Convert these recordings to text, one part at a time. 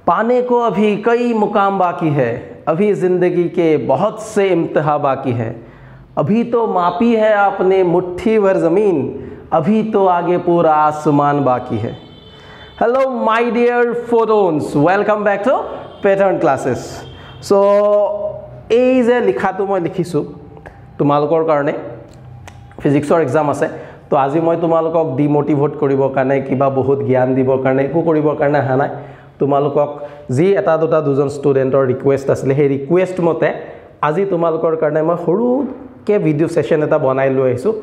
पाने को अभी कई मुकाम बाकी है, अभी ज़िंदगी के बहुत से इम्तिहा बाकी है, अभी तो मापी है आपने मुट्ठी भर ज़मीन, अभी तो आगे पूरा आसमान बाकी है। Hello my dear photons, welcome back to pattern classes. So এই যে লিখাটো মই লিখিছোঁ তোমালোকৰ কাৰণে ফিজিক্সৰ এক্সাম আছে, তো আজি মই তোমালোকক ডিমোটিভেট কৰিবৰ কাৰণে কিবা বহুত জ্ঞান দিবৰ কাৰণে একো কৰিবৰ কাৰণে অহা নাই। তোমালোকক যি এটা দুটা দুজন ষ্টুডেণ্টৰ ৰিকুৱেষ্ট আছিলে সেই ৰিকুৱেষ্ট মতে আজি তোমালোকৰ কাৰণে মই সৰুকৈ ভিডিঅ' ছেশ্যন এটা বনাই লৈ আহিছোঁ,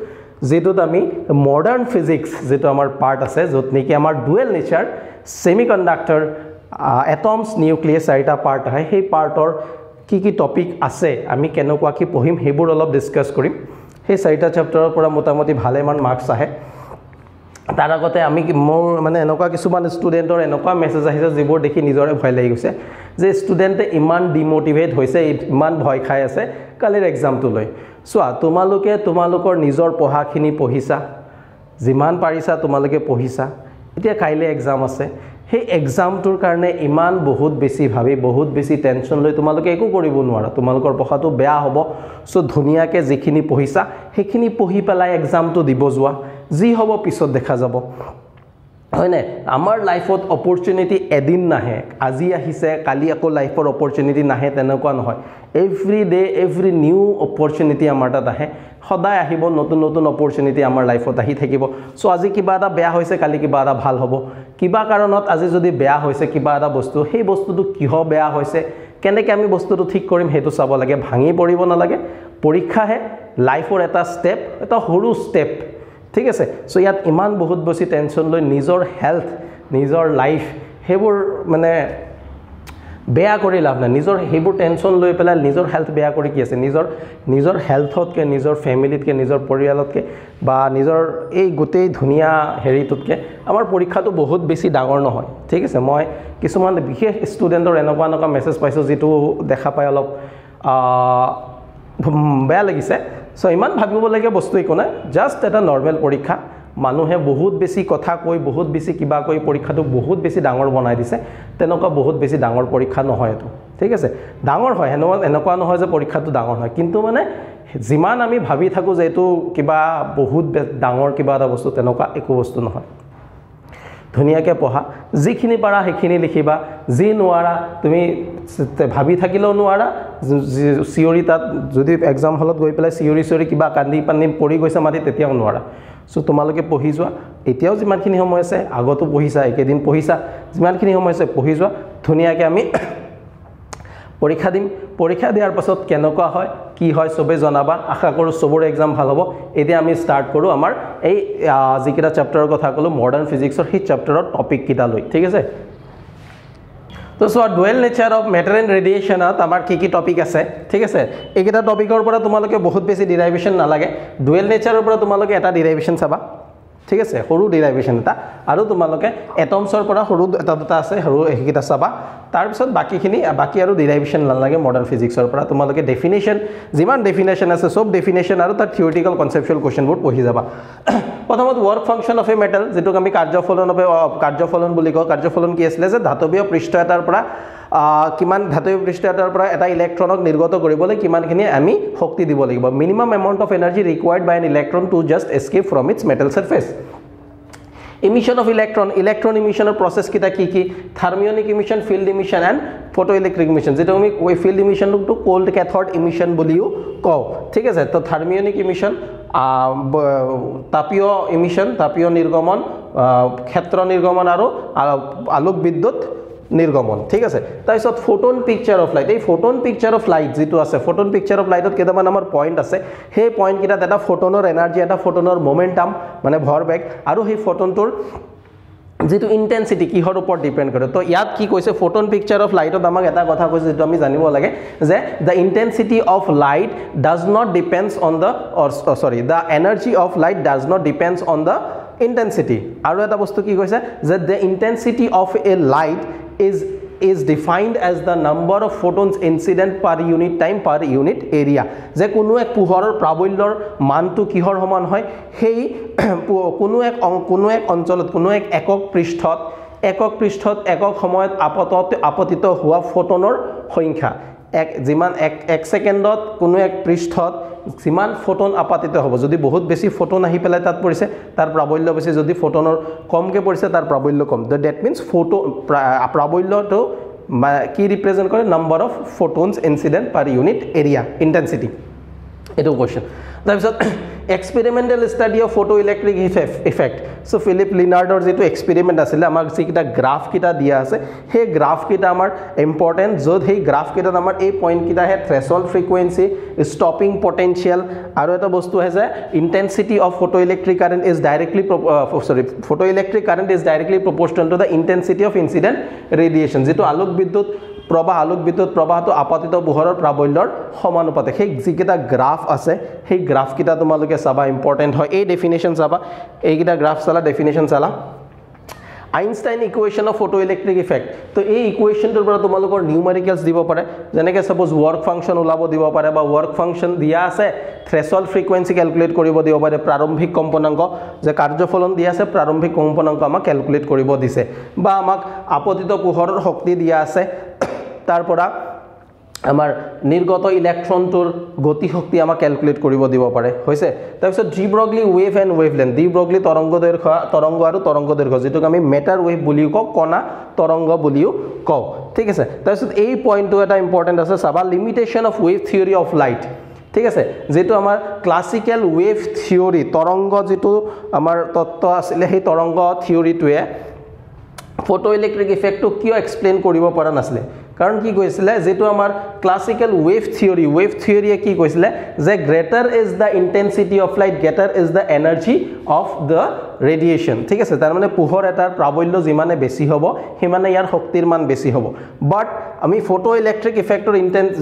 যেটোত আমি মডাৰ্ণ ফিজিক্স যেটো আমাৰ পাৰ্ট আছে, য'ত নেকি আমাৰ dual nature semiconductor atoms nucleus চাৰিটা পাৰ্ট আহে, সেই পাৰ্টৰ কি কি টপিক আছে আমি কেনেকুৱা কি পঢ়িম সেইবোৰ অলপ ডিছকাছ কৰিম। সেই চাৰিটা চেপ্টাৰৰ পৰা মোটামুটি ভালেমান মাৰ্কছ আহে। তাৰ আগতে আমি মোৰ মানে এনেকুৱা কিছুমান ষ্টুডেণ্টৰ এনেকুৱা মেছেজ আহিছে যিবোৰ দেখি নিজৰে ভয় লাগি গৈছে যে ষ্টুডেণ্টে ইমান ডিমোটিভেট হৈছে, ইমান ভয় খাই আছে কালিৰ এক্সামটো লৈ। চোৱা, তোমালোকে তোমালোকৰ নিজৰ পঢ়াখিনি পঢ়িছা, যিমান পাৰিছা তোমালোকে পঢ়িছা, এতিয়া কাইলৈ এক্সাম আছে। সেই এক্সামটোৰ কাৰণে ইমান বহুত বেছি ভাবি বহুত বেছি টেনশ্যন লৈ তোমালোকে একো কৰিব নোৱাৰা, তোমালোকৰ পঢ়াটো বেয়া হ'ব। চ' ধুনীয়াকৈ যিখিনি পঢ়িছা সেইখিনি পঢ়ি পেলাই এক্সামটো দিব যোৱা, যি হ'ব পিছত দেখা যাব, হয়নে? আমাৰ লাইফত অপৰচুনিটি এদিন নাহে, আজি আহিছে কালি আকৌ লাইফৰ অপৰচুনিটি নাহে, তেনেকুৱা নহয়। Every day every new opportunity আমাৰ তাত আহে, সদায় আহিব নতুন নতুন অপৰচুনিটি আমাৰ লাইফত আহি থাকিব। চ' আজি কিবা এটা বেয়া হৈছে কালি কিবা এটা ভাল হ'ব। কিবা কাৰণত আজি যদি বেয়া হৈছে কিবা এটা বস্তু, সেই বস্তুটো কিহ বেয়া হৈছে, কেনেকৈ আমি বস্তুটো ঠিক কৰিম সেইটো চাব লাগে, ভাঙি পৰিব নালাগে। পৰীক্ষাহে লাইফৰ এটা ষ্টেপ, এটা সৰু ষ্টেপ, ঠিক আছে? চ' ইয়াত ইমান বহুত বেছি টেনশ্যন লৈ নিজৰ হেল্থ নিজৰ লাইফ সেইবোৰ মানে বেয়া কৰি লাভ নাই। নিজৰ সেইবোৰ টেনশ্যন লৈ পেলাই নিজৰ হেল্থ বেয়া কৰি কি আছে? নিজৰ হেল্থতকৈ, নিজৰ ফেমিলিতকৈ, নিজৰ পৰিয়ালতকৈ বা নিজৰ এই গোটেই ধুনীয়া হেৰিটোতকৈ আমাৰ পৰীক্ষাটো বহুত বেছি ডাঙৰ নহয়, ঠিক আছে? মই কিছুমান বিশেষ ষ্টুডেণ্টৰ এনেকুৱা মেছেজ পাইছোঁ যিটো দেখা পাই অলপ বেয়া লাগিছে। চ' ইমান ভাবিবলগীয়া বস্তু একো নাই, জাষ্ট এটা নৰ্মেল পৰীক্ষা। মানুহে বহুত বেছি কথা কৈ বহুত বেছি কিবা কৈ পৰীক্ষাটো বহুত বেছি ডাঙৰ বনাই দিছে, তেনেকুৱা বহুত বেছি ডাঙৰ পৰীক্ষা নহয় এইটো, ঠিক আছে? ডাঙৰ হয়, এনেকুৱা নহয় যে পৰীক্ষাটো ডাঙৰ হয়, কিন্তু মানে যিমান আমি ভাবি থাকোঁ যে এইটো কিবা বহুত ডাঙৰ কিবা এটা বস্তু, তেনেকুৱা একো বস্তু নহয়। ধুনীয়াকৈ পঢ়া, যিখিনি পাৰা সেইখিনি লিখিবা, যি নোৱাৰা তুমি ভাবি থাকিলেও নোৱাৰা, চিঞৰি তাত যদি এক্সাম হলত গৈ পেলাই চিঞৰি কিবা কান্দি পান্দি পৰি গৈছে মাটি তেতিয়াও নোৱাৰা। চ' তোমালোকে পঢ়ি যোৱা, এতিয়াও যিমানখিনি সময় আছে, আগতো পঢ়িছা, একেদিন পঢ়িছা, যিমানখিনি সময় আছে পঢ়ি যোৱা, ধুনীয়াকৈ আমি পৰীক্ষা দিম। পৰীক্ষা দিয়াৰ পাছত কেনেকুৱা হয় কি হয় চবেই জনাবা, আশা কৰোঁ চবৰে এক্সাম ভাল হ'ব। এতিয়া আমি ষ্টাৰ্ট কৰোঁ আমাৰ এই যিকেইটা চেপ্টাৰৰ কথা ক'লোঁ মডাৰ্ণ ফিজিক্সৰ, সেই চেপ্টাৰৰ টপিককেইটা লৈ, ঠিক আছে? তো চোৱা, dual nature of matter and ৰেডিয়েশ্যনত আমাৰ কি কি টপিক আছে, ঠিক আছে? এইকেইটা টপিকৰ পৰা তোমালোকে বহুত বেছি ডিৰাইভেশ্যন নালাগে। ডুৱেল নেচাৰৰ পৰা তোমালোকে এটা ডিৰাইভেশ্যন চাবা, ঠিক আছে? সৰু ডিৰাইভেশ্যন এটা, আৰু তোমালোকে এটমছৰ পৰা সৰু এটা দুটা আছে, সৰু সেইকেইটা চাবা। তাৰপিছত বাকী আৰু ডিৰাইভেশ্যন নালাগে মডাৰ্ণ ফিজিক্সৰ পৰা। তোমালোকে ডেফিনেশ্যন, যিমান ডেফিনেশ্যন আছে চব ডেফিনেশ্যন আৰু তাৰ থিয়ৰিটিকেল কনচেপচুৱেল কুৱেশ্যনবোৰ পঢ়ি যাবা। প্ৰথমত work function of A metal, যিটোক আমি কাৰ্যফলন বুলি কওঁ। কাৰ্যফলন কি আছিলে? যে ধাতৱীয় পৃষ্ঠ এটাৰ পৰা ধাতৱীয় পৃষ্ঠ এটাৰ পৰা এটা ইলেক্ট্ৰনক নিৰ্গত কৰিবলৈ কিমানখিনি আমি শক্তি দিব লাগিব। Minimum amount of energy required by an electron to just escape from its metal surface. Emission of electron ইমিশনৰ প্ৰচেছ কেইটা কি কি? Thermionic emission, field emission and photo electric emission, যিটো আমি ফিল্ড ইমিশনটো কোল্ড কেথড ইমিশন বুলিও কওঁ, ঠিক আছে? তো থাৰ্মিয়নিক ইমিশন, তাপীয় ইমিশন, তাপীয় নিৰ্গমন, ক্ষেত্ৰ নিৰ্গমন আৰু আলোক বিদ্যুৎ নিৰ্গমন, ঠিক আছে? তাৰপিছত ফোটন পিকচাৰ অফ লাইট। এই ফোটন পিকচাৰ অফ লাইট যিটো আছে, ফোটন পিকচাৰ অফ লাইটত কেইটামান আমাৰ পইণ্ট আছে। সেই পইণ্টকেইটাত এটা ফোটনৰ এনাৰ্জি, এটা ফোটনৰ মমেণ্টাম মানে ভৰবেগ, আৰু সেই ফোটনটোৰ যিটো ইণ্টেনচিটি কিহৰ ওপৰত ডিপেণ্ড কৰে। তো ইয়াত কি কৈছে, ফোটন পিকচাৰ অফ লাইটত আমাক এটা কথা কৈছে যিটো আমি জানিব লাগে, যে the intensity of light does not depends on the the energy of light does not depends on the intensity. আৰু এটা বস্তু কি কৈছে, যে the intensity of A light is defined as the number of photons incident per unit time per unit area। যে কোনো এক পোহৰৰ প্ৰাবল্যৰ মানটো কিহৰ সমান হয়, সেই কোনো এক অঞ্চলত কোনো এক একক পৃষ্ঠত একক পৃষ্ঠত একক সময়ত আপতিত হোৱা ফোটনৰ সংখ্যা যিমান এক সেকেন্ডত কোনো এক পৃষ্ঠত যিমান ফোটন আপাতিত হ'ব যদি বহুত বেছি ফোটন আহি পেলাই তাত পৰিছে তাৰ প্ৰাবল্য বেছি যদি ফোটনৰ কমকে পৰিছে তাৰ প্ৰাবল্য কম দ্যাট মিন্স ফোটো প্ৰাবল্যটো কি ৰিপ্ৰেজেন্ট কৰে number of photons incident per unit area intensity এটো কোৱেশ্চন তাৰপিছত experimental study of photo electric effect so Philip লিনাৰ্ডৰ যেটো এক্সপেৰিমেন্ট আছিল আমাৰ যিটা গ্ৰাফ কিটা দিয়া আছে হে গ্ৰাফ কিটা আমাৰ ইম্পৰ্টেন্ট য'ত হে গ্ৰাফ কিটা আমাৰ এই পইণ্ট কিটা হে থ্ৰেশহোল্ড ফ্ৰিকুৱেন্সি ষ্টপিং পটেনশিয়াল আৰু এটা বস্তু আছে intensity of photo electric current is directly photo electric current is directly proportional to the intensity of incident radiation যেটো আলোক বিদ্যুৎ প্ৰবাহটো আপাতিত পোহৰৰ প্ৰাবল্যৰ সমানুপাতে সেই যিকেইটা গ্ৰাফ আছে সেই গ্ৰাফ কিটা তোমালোকে চাবা ইম্পৰ্টেন্ট হয় এই ডেফিনেশন চাবা এইকেইটা গ্ৰাফ চালা ডেফিনেশন চালা Einstein equation of photo electric effect তো এই ইকুৱেশ্যনটোৰ পৰা তোমালোকৰ নিউমেৰিকেলছ দিব পাৰে যেনেকৈ সাপোজ ওয়াৰ্ক ফাংচন ওলাব দিব পাৰে বা ওয়াৰ্ক ফাংচন দিয়া আছে থ্ৰেশহোল্ড ফ্ৰিকুৱেন্সি ক্যালকুলেট কৰিব দিব পাৰে প্ৰাৰম্ভিক কম্পনাংক যে কাৰ্যফলন দিয়া আছে প্ৰাৰম্ভিক কম্পনাংক আমাক ক্যালকুলেট কৰিব দিছে বা আমাক আপতিত পোহৰৰ শক্তি দিয়া আছে তাৰপৰা আমাৰ নিৰ্গত ইলেক্ট্ৰনটোৰ গতি শক্তি আমাক ক্যালকুলেট কৰিব দিব পাৰে হৈছে তাৰপিছত de Broglie wave and wavelength de Broglie তৰংগ আৰু তৰংগ দৈৰ্ঘ্য যেটোক আমি মেটাৰ ওয়েভ বুলিও কওঁ কণা তৰংগ বুলিও কওঁ ঠিক আছে তাৰপিছত এই পইণ্টটো এটা ইম্পৰ্টেন্ট আছে চাবা limitation of wave theory of light ঠিক আছে যেটো আমাৰ ক্লাসিক্যাল ওয়েভ থিওৰি তৰংগ যেটো আমাৰ তত্ত্ব আছিল সেই তৰংগ থিওৰিটোৱে ফটো ইলেক্ট্ৰিক ইফেক্টটো কিয় এক্সপ্লেইন কৰিব পৰা নাছিলে কাৰণ কি কৈছিলে যেটো আমাৰ ক্লাসিক্যাল ওয়েভ থিওৰিয়ে কি কৈছিলে যে greater is the intensity of light greater is the energy of the radiation ঠিক আছে তাৰ মানে পোহৰ এটাৰ প্ৰাবল্য যিমানে বেছি হ'ব হিমানে ইয়াৰ শক্তিৰ মান বেছি হ'ব বাট আমি ফটো ইলেক্ট্ৰিক ইফেক্টৰ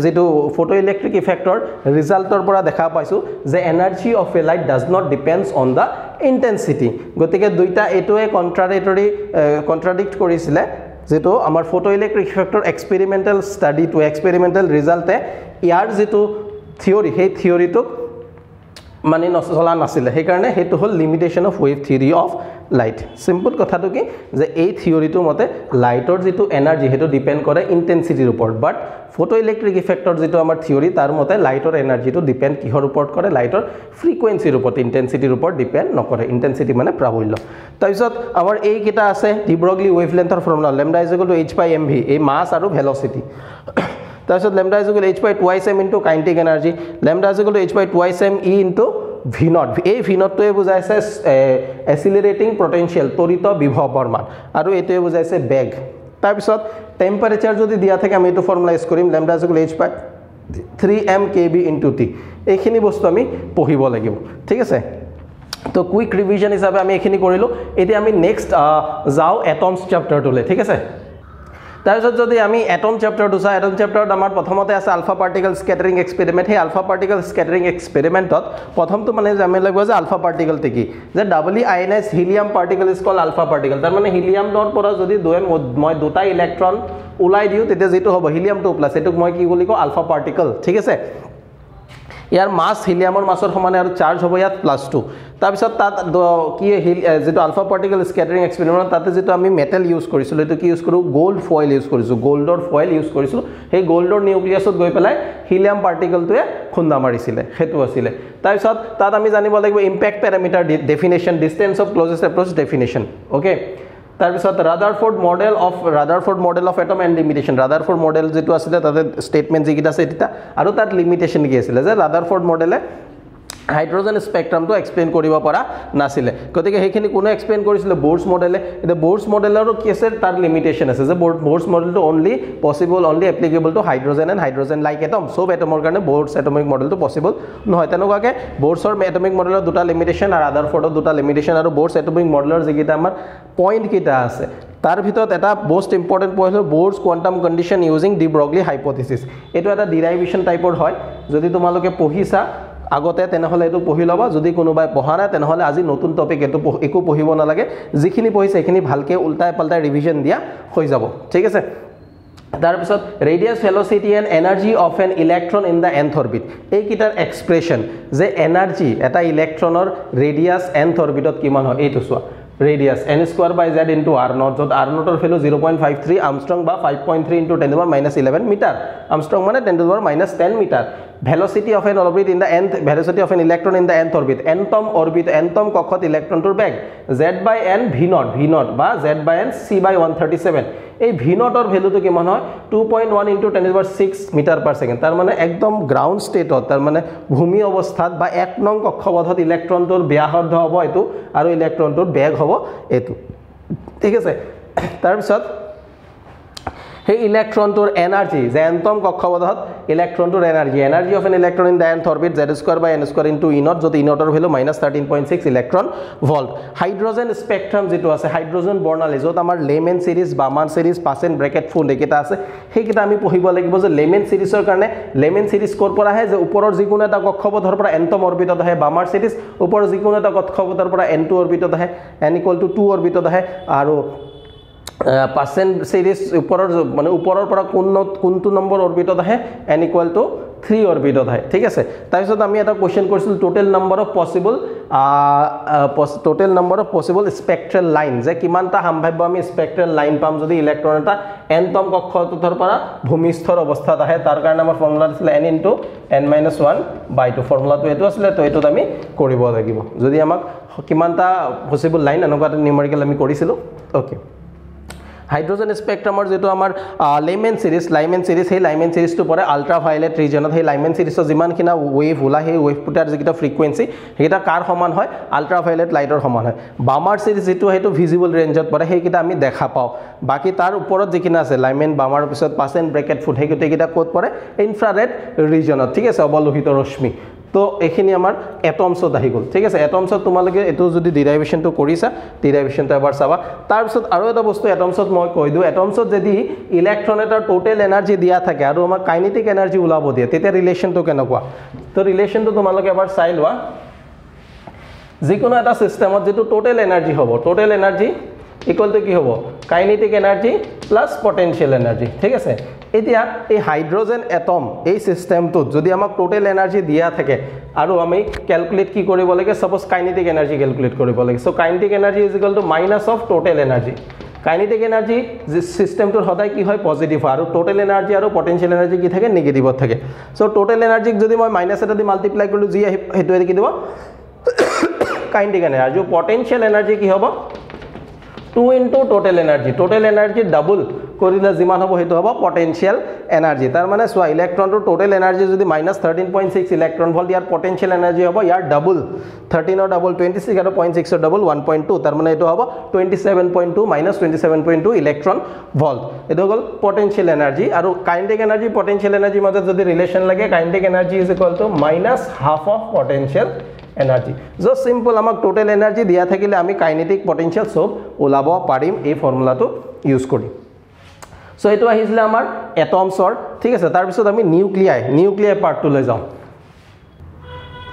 যেটো ফটো ইলেক্ট্ৰিক ইফেক্টৰ ৰিজাল্টৰ পৰা দেখা পাইছো যে energy of A light does not depends on the intensity গতিকে দুইটা এটোৱে কন্ট্ৰাডিক্ট কৰিছিলে যেটো আমাৰ ফটো ইলেক্ট্ৰিক ইফেক্টৰ এক্সপেৰিমেন্টাল ষ্টাডি টু এক্সপেৰিমেন্টাল ৰিজাল্টে ইয়াৰ যেটো থিওৰি সেই থিওৰিটোক মানে নচলা নাছিলে সেই কাৰণে হেতু হল limitation of wave theory of light simple কথাটো কি যে এই থিওৰিটো মতে লাইটৰ যেটো এনাৰ্জি হেতু ডিপেন্ড কৰে ইন্টেন্সিটিৰ ওপৰত বাট ফটো ইলেক্ট্ৰিক ইফেক্টৰ যেটো আমাৰ থিওৰি তাৰ মতে লাইটৰ এনাৰ্জিটো ডিপেন্ড কিহৰ ওপৰত কৰে লাইটৰ ফ্ৰিকুৱেন্সিৰ ওপৰত ইন্টেন্সিটিৰ ওপৰত ডিপেন্ড নকৰে ইন্টেন্সিটি মানে প্ৰাবল্য তাৰপিছত আমাৰ এই কিটা আছে ডি ব্ৰগলি ওয়েভলেন্থৰ ফৰ্মুলা ল্যাম্ডা h/mv এই মাস আৰু ভেলোসিটি তাৰপিছত lambda h/2m into kinetic energy lambda h/2m e into v naught এই v নটটোৱে বুজাইছে এক্সিলাৰেটিং পটেনশিয়াল ত্বৰিত বিভৱৰ মান আৰু এটোৱে বুজাইছে বেগ তাৰপিছত টেম্পাৰেচাৰ যদি দিয়া থাকে আমি এটো ফৰ্মুলা ইউজ কৰিম ল্যাম্ডা h/3m kb * t এইখিনি বস্তু আমি পঢ়িব লাগিব ঠিক আছে তো কুইক ৰিভিজন হিচাপে আমি এখিনি কৰিলো এতিয়া আমি নেক্সট যাও এটমস চ্যাপ্টাৰটোলে ঠিক আছে তাৰপিছত যদি আমি এটম চ্যাপ্টাৰটো চাই এটম চ্যাপ্টাৰত আমাৰ প্ৰথমতে আছে আলফা পাৰ্টিকল স্ক্যাটাৰিং এক্সপেৰিমেন্ট হে আলফা পাৰ্টিকল স্ক্যাটাৰিং এক্সপেৰিমেন্টত প্ৰথমটো মানে জানি লাগিব যে আলফা পাৰ্টিকল তে কি যে doubly ionized helium particle is called alpha particle তাৰ মানে হিলিয়ামৰ পৰা যদি মই দুটা ইলেক্ট্ৰন উলাই দিও তেতিয়া যেটো হ'ব হিলিয়াম 2+ এটোক মই কি বুলি কও আলফা পাৰ্টিকল ঠিক আছে ইয়াৰ মাস হিলিয়ামৰ মাসৰ সমানে আৰু চাৰ্জ হ'ব ইয়াত +2 তাৰপিছত তাত কি যেটো আলফা পাৰ্টিকল স্ক্যাটাৰিং এক্সপেৰিমেন্ট তাতে যেটো আমি মেটেল ইউজ কৰিছিলো এটো কি ইউজ কৰো গোল্ড ফয়েল ইউজ কৰিছো গোল্ডৰ ফয়েল ইউজ কৰিছো সেই গোল্ডৰ নিউক্লিয়াছত গৈ পেলাই হিলিয়াম পাৰ্টিকলটোৱে খুন্দা মাৰিছিলে হেতু আছিল তাৰপিছত তাত আমি জানিব লাগিব impact parameter definition distance of closest approach definition okay তাৰপিছত Rutherford model of atom and limitation Rutherford model যেটো আছিল তাতে স্টেটমেন্ট যিকিটা আছে এটা আৰু তাত লিমিটেশন কি আছিল যে ৰাদাৰফোৰ্ড মডেলে হাইড্ৰোজেন স্পেক্ট্ৰামটো এক্সপ্লেইন কৰিব পৰা নাছিলে গতিকে হেখিনি কোনে এক্সপ্লেইন কৰিছিল বোৰ্ডছ মডেলে এটা বোৰ্ডছ মডেলৰ কি আছে তাৰ লিমিটেশন আছে যে বোৰ্ডছ মডেলটো only possible only applicable to hydrogen and hydrogen like atom সব এটমৰ কাৰণে বোৰ্ডছ এটমিক মডেলটো পসিবল নহয় তেনেকুৱাকে বোৰ্ডছৰ এটমিক মডেলৰ দুটা লিমিটেশন আৰু ৰাদাৰফোৰ্ডৰ দুটা লিমিটেশন আৰু বোৰ্ডছ এটমিক মডেলৰ যিকিটা আমাৰ পইণ্ট কিটা আছে তাৰ ভিতৰত এটা মোস্ট ইম্পৰ্টেন্ট পইণ্ট হ'ল Bohr's quantum condition using de Broglie hypothesis এটো এটা ডিৰাইভেশন টাইপৰ হয় যদি তোমালোকে পঢ়িছা আগতে তেনেহলে এটো পঢ়ি লবা যদি কোনোবাই পঢ়া নাই তেনেহলে আজি নতুন টপিক এটো একো পঢ়িব নালাগে যিখিনি পঢ়িছে এখিনি ভালকে উল্টাই পাল্টাই ৰিভিজন দিয়া হৈ যাব ঠিক আছে তাৰপিছত radius velocity and energy of an electron in the nth orbit এই কিটাৰ এক্সপ্ৰেছন যে এনাৰ্জি এটা ইলেক্ট্ৰনৰ ৰেডিয়াস nth অৰবিটত কিমান হয় এইটো চোৱা radius n square by z into r naught যত r naught এর ভ্যালু 0.53 আর্মস্ট্রং বা 5.3 into 10 to the power minus 11 metre angstrom মানে 10 to the power minus 10 metre velocity of an orbit in the nth velocity of an electron in the nth orbit nth কক্ষত ইলেক্ট্ৰনটোৰ বেগ z by n v naught বা z by n c by 137 এই v naught এর ভ্যালুটো কিমান হয় 2.1 into 10 to the power 6 metre per second তার মানে একদম ground স্টেটত তার মানে ভূমি অবস্থাত বা 1 নং কক্ষপথত ইলেক্ট্ৰনটোৰ ব্যাসাৰ্ধ হ'ব এটো আৰু ইলেক্ট্ৰনটোৰ বেগ হ'ব এটো ঠিক আছে তাৰ পিছত hey electron-টোৰ energy যে nতম কক্ষপথত ইলেক্ট্ৰনটোৰ energy of an electron in the nth orbit z square by n square into e naught যত e naught এর value -13.6 electron volt hydrogen spectrum যেটো আছে হাইড্রোজেন বৰ্ণালী যত আমাৰ লেমেন সিৰিজ বামান সিৰিজ পাসেন ব্ৰ্যাকেট ফুল একেটা আছে হেকিটা আমি পঢ়িব লাগিব যে লেমেন সিৰিজৰ কাৰণে লেমেন সিৰিজ কৰ পৰা আহে যে ওপৰৰ যিকোনো এটা কক্ষপথৰ পৰা nতম অৰবিটত আহে বামাৰ সিৰিজ ওপৰৰ যিকোনো এটা কক্ষপথৰ পৰা n2 অৰবিটত আহে n = 2 অৰবিটত আহে আৰু পাৰ্সেন্ট সিৰিজ উপৰৰ মানে উপৰৰ পৰা কোনটো নম্বৰ অৰবিটত আহে n = 3 অৰবিটত আহে ঠিক আছে তাৰপিছত আমি এটা কোশ্চেন কৰিছিল total number of possible spectral line যে কিমানটা সম্ভাব্য আমি স্পেক্ট্ৰাল লাইন পাম যদি ইলেক্ট্ৰন এটা nতম কক্ষপথৰ পৰা ভূমিস্থৰ অৱস্থাত আহে তাৰ কাৰণে আমাৰ ফৰ্মুলা আছিল n * n-1/2 ফৰ্মুলাটো এটো আছিল তো এটোত আমি কৰিব লাগিব যদি আমাক কিমানটা পসিবল লাইন অনুপাতে নিউমেৰিকেল আমি কৰিছিল ওকে হাইড্ৰোজেন স্পেকট্ৰামৰ যেটো আমাৰ লাইমেন সিৰিজ সেই লাইমেন সিৰিজটো পৰে আল্ট্ৰাভায়োলেট ৰিজনত সেই লাইমেন সিৰিজৰ যিমানখিনা ওয়েভ ওলা সেই ওয়েভটাৰ যিটা ফ্ৰিকুৱেন্সি সেইটা কাৰ সমান হয় আল্ট্ৰাভায়োলেট লাইটৰ সমান হয় বামাৰ সিৰিজ যেটো হেতু ভিজিবল ৰেঞ্জত পৰে সেইকিটা আমি দেখা পাও বাকি তাৰ ওপৰত যিকিনা আছে লাইমেন বামাৰ পিছত পাসেন ব্ৰ্যাকেট ফুট সেইকিটা কোড পৰে ইনফ্ৰাৰেড ৰিজনত ঠিক আছে অবলোহিত ৰশ্মি তো এখিনি আমাৰ এটমছত আহি গল ঠিক আছে এটমছত তোমালকে এটো যদি ডেৰিভেশনটো কৰিছা ডেৰিভেশনটো এবাৰ চাবা তাৰ পিছত আৰু এটা বস্তু এটমছত মই কৈ দিও এটমছত যদি ইলেক্ট্ৰন এটাৰ টোটাল এনাৰ্জি দিয়া থাকে আৰু আমাৰ কাইনেটিক এনাৰ্জি উলাব দিয়ে তেতিয়া ৰিলেশনটো কেনেকুৱা তো ৰিলেশনটো তোমালকে এবাৰ চাই লোৱা যিকোনো এটা সিস্টেমত যেটো টোটাল এনাৰ্জি হ'ব টোটাল এনাৰ্জি ইকুয়াল টু কি হ'ব kinetic energy plus potential energy ঠিক আছে এতিয়া এই হাইড্ৰোজেন এটম এই সিস্টেমটোত যদি আমাক টোটাল এনাৰ্জি দিয়া থাকে আৰু আমি ক্যালকুলেট কি কৰিব লাগে সাপোজ কাইনেটিক এনাৰ্জি ক্যালকুলেট কৰিব লাগে so kinetic energy is equal to minus of total energy kinetic energy যে সিস্টেমটোৰ সদায় কি হয় পজিটিভ হয় আৰু টোটাল এনাৰ্জি আৰু পটেনশিয়াল এনাৰ্জি কি থাকে নেগেটিভত থাকে সো টোটাল এনাৰ্জিক যদি মই মাইনাস এটা দি মাল্টিপ্লাই কৰিলো যি হেতু কি দিব কাইনেটিক এনাৰ্জি আৰু পটেনশিয়াল এনাৰ্জি কি হ'ব 2 into total energy double কৰিলে যিমান হ'ব হেতু হ'ব পটেনশিয়াল এনাৰ্জি তাৰ মানে সোয়া ইলেক্ট্ৰনটো টোটাল এনাৰ্জি যদি -13.6 ইলেক্ট্ৰন ভোল্ট ইয়াৰ পটেনশিয়াল এনাৰ্জি হ'ব ইয়াৰ ডাবল 13 ৰ ডাবল 26 আৰু 0.6 ৰ ডাবল 1.2 তাৰ মানে এটো হ'ব 27.2 -27.2 ইলেক্ট্ৰন ভোল্ট এটো হ'ল পটেনশিয়াল এনাৰ্জি আৰু কাইনেটিক এনাৰ্জি পটেনশিয়াল এনাৰ্জি মাজত যদি ৰিলেশন লাগে kinetic energy is equal to -half of potential energy just simple আমাক টোটাল এনাৰ্জি দিয়া থাকিলে আমি কাইনেটিক পটেনশিয়াল সব ওলাব পাৰিম এই ফৰ্মুলাটো ইউজ কৰি সো এটো আহিছিল আমাৰ এটমছৰ ঠিক আছে তাৰ পিছত আমি নিউক্লিয়াই পাৰ্টটো লৈ যাও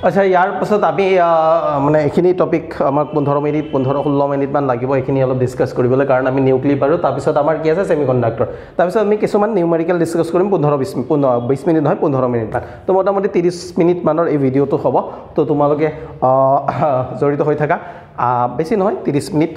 আচ্ছা ইয়াৰ পাছত আমি মানে এখিনি টপিক আমাক 15 মিনিট 16 মিনিট মান লাগিব এখিনি অলপ ডিসকাস কৰিবলৈ কাৰণ আমি নিউক্লিয়াৰ পাৰো তাৰ পিছত আমাৰ কি আছে সেমিকন্ডাক্টৰ তাৰ পিছত আমি কিছুমান নিউমেৰিকেল ডিসকাস কৰিম 20 মিনিট নহয় 15 মিনিট মান তো মোটামুটি 30 মিনিট মানৰ এই ভিডিওটো হ'ব তো তোমালোকে জড়িত হৈ থাকা বেছি নহয় 30 মিনিট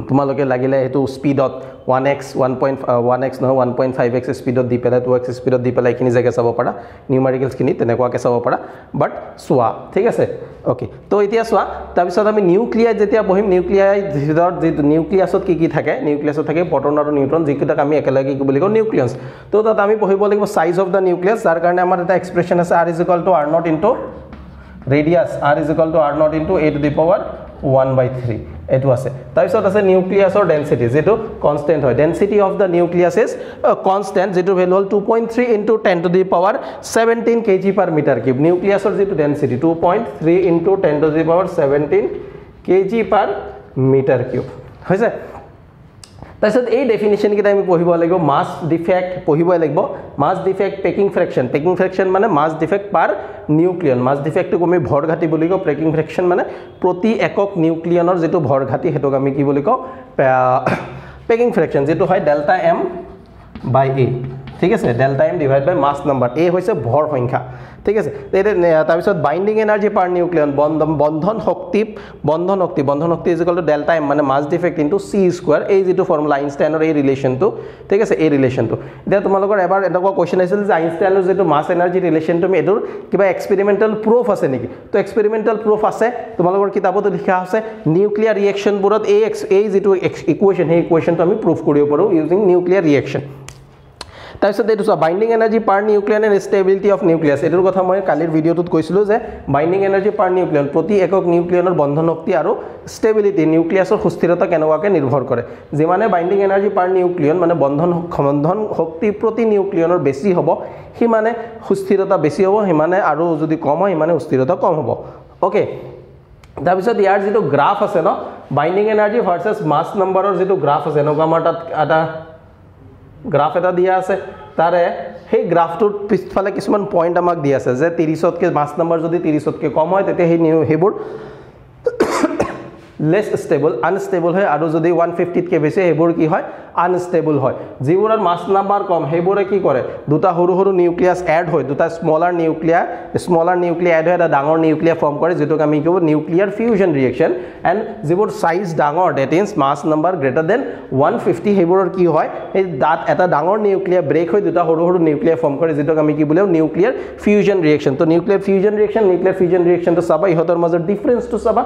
তোমালোকে লাগিলে এটো স্পিডত 1x 1.1x নহয় 1.5x স্পিডত দি পেলাই 2x স্পিডত দি পেলাই এখিনি জায়গা চাব পাৰা নিউমেৰিকেলছ খিনি তেনেকুৱাকে চাব পাৰা বাট সোয়া ঠিক আছে ওকে তো এতিয়া সোয়া তাৰ পিছত আমি নিউক্লিয়াই যেতিয়া বহিম নিউক্লিয়াই ভিতৰত যে নিউক্লিয়াছত কি থাকে নিউক্লিয়াছত থাকে প্ৰটন আৰু নিউট্ৰন যিকিটাক আমি একেলগে কি বুলি কওঁ নিউক্লিয়াছ তো তাত আমি পঢ়িব লাগিব সাইজ অফ দা নিউক্লিয়াছ যাৰ কাৰণে আমাৰ এটা এক্সপ্ৰেছন আছে r = r0 into radius r = r0 into a to the power 1/3 এটো আছে তাৰপিছত আছে নিউক্লিয়াছৰ ডেনসিটি যেটো কনস্ট্যান্ট হয় density of the nucleus is constant যেটো value hall 2.3 into 10 to the power 17 kg per meter cube নিউক্লিয়াছৰ যেটো density 2.3 into 10 to the power 17 kg per meter cube হৈছে তাৰপিছত এই ডেফিনিশন কিটা আমি পঢ়িব লাগিব মাস ডিফেক্ট পঢ়িব লাগিব মাস ডিফেক্ট পেকিং ফ্ৰেকশন মানে মাস ডিফেক্ট পাৰ নিউক্লিয়ন মাস ডিফেক্টটো আমি ভৰঘাটি বুলি কওঁ পেকিং ফ্ৰেকশন মানে প্ৰতি একক নিউক্লিয়নৰ যেটো ভৰঘাটি হেতক আমি কি বুলি কওঁ পেকিং ফ্ৰেকশন যেটো হয় ডেল্টা m by a ঠিক আছে delta M divide by mass number এই হৈছে ভৰ সংখ্যা ঠিক আছে তাৰ পিছত বাইন্ডিং এনাৰ্জি পাৰ নিউক্লিয়ন বন্ধন শক্তি is equal to delta M মানে mass defect into c square এই যেটো ফৰ্মুলা আইনষ্টাইনৰ এই ৰিলেচনটো ঠিক আছে এই ৰিলেচনটো এতিয়া তোমালোকৰ এবাৰ এটা কোৱেশ্চন আছিল যে আইনষ্টাইনৰ যেটো মাছ এনাৰ্জি ৰিলেচনটো আমি এটোৰ কিবা এক্সপেৰিমেন্টাল প্ৰুফ আছে নেকি তো এক্সপেৰিমেন্টাল প্ৰুফ আছে তোমালোকৰ কিতাপতো লিখা আছে নিউক্লিয়াৰ ৰিএকচন বোৰত এই যেটো ইকুৱেচন সেই ইকুৱেচনটো আমি প্ৰুফ কৰিব পাৰো ইউজিং নিউক্লিয়াৰ ৰিএকচন তাৰপিছত এইটো binding energy per nucleon and stability of nucleus এটোৰ কথা মই কালিৰ ভিডিঅ'টোত কৈছিলোঁ যে বাইন্ডিং এনাৰ্জি পাৰ নিউক্লিয়ন প্ৰতি একক নিউক্লিয়নৰ বন্ধন শক্তি আৰু ষ্টেবিলিটি নিউক্লিয়াছৰ সুস্থিৰতা কেনেকুৱাকৈ নিৰ্ভৰ কৰে যিমানে বাইন্ডিং এনাৰ্জি পাৰ নিউক্লিয়ন মানে বন্ধন শক্তি প্ৰতি নিউক্লিয়নৰ বেছি হ'ব সিমানে সুস্থিৰতা বেছি হ'ব সিমানে আৰু যদি কম হয় সিমানে সুস্থিৰতা কম হ'ব ওকে তাৰপিছত ইয়াৰ যেটো গ্ৰাফ আছে ন বাইন্ডিং এনাৰ্জি ভাৰ্চেছ মাছ নাম্বাৰৰ যেটো গ্ৰাফ আছে এনেকুৱা আমাৰ তাত এটা গ্ৰাফ এটা দিয়া আছে তাৰে সেই গ্ৰাফটোৰ পিছফালে কিছুমান পইণ্ট আমাক দিয়া আছে যে 30তকৈ মাছ নাম্বাৰ যদি 30তকৈ কম হয় তেতিয়া সেইবোৰ লেছ ষ্টেবল আনষ্টেবল হয় আৰু যদি 150তকৈ বেছি সেইবোৰ কি হয় আনষ্টেবল হয় যিবোৰৰ মাছ নাম্বাৰ কম সেইবোৰে কি কৰে দুটা সৰু সৰু নিউক্লিয়াছ এড হয় দুটা স্মলাৰ নিউক্লিয়া এড হয় এটা ডাঙৰ নিউক্লিয়া ফৰ্ম কৰে যেটোক আমি কওঁ নিউক্লিয়াৰ ফিউজন ৰিএকচন এণ্ড যিবোৰ সাইজ ডাঙৰ that is mass number greater than 150 সেইবোৰৰ কি হয় এই দাঁত এটা ডাঙৰ নিউক্লিয়া ব্ৰেক হৈ দুটা সৰু সৰু নিউক্লিয়া ফৰ্ম কৰে যেটোক আমি কি বোলে নিউক্লিয়াৰ ফিউজন ৰিএকচন তো নিউক্লিয়াৰ ফিউজন ৰিএকচনটো চাবা ইহঁতৰ মাজৰ ডিফাৰেন্সটো চাবা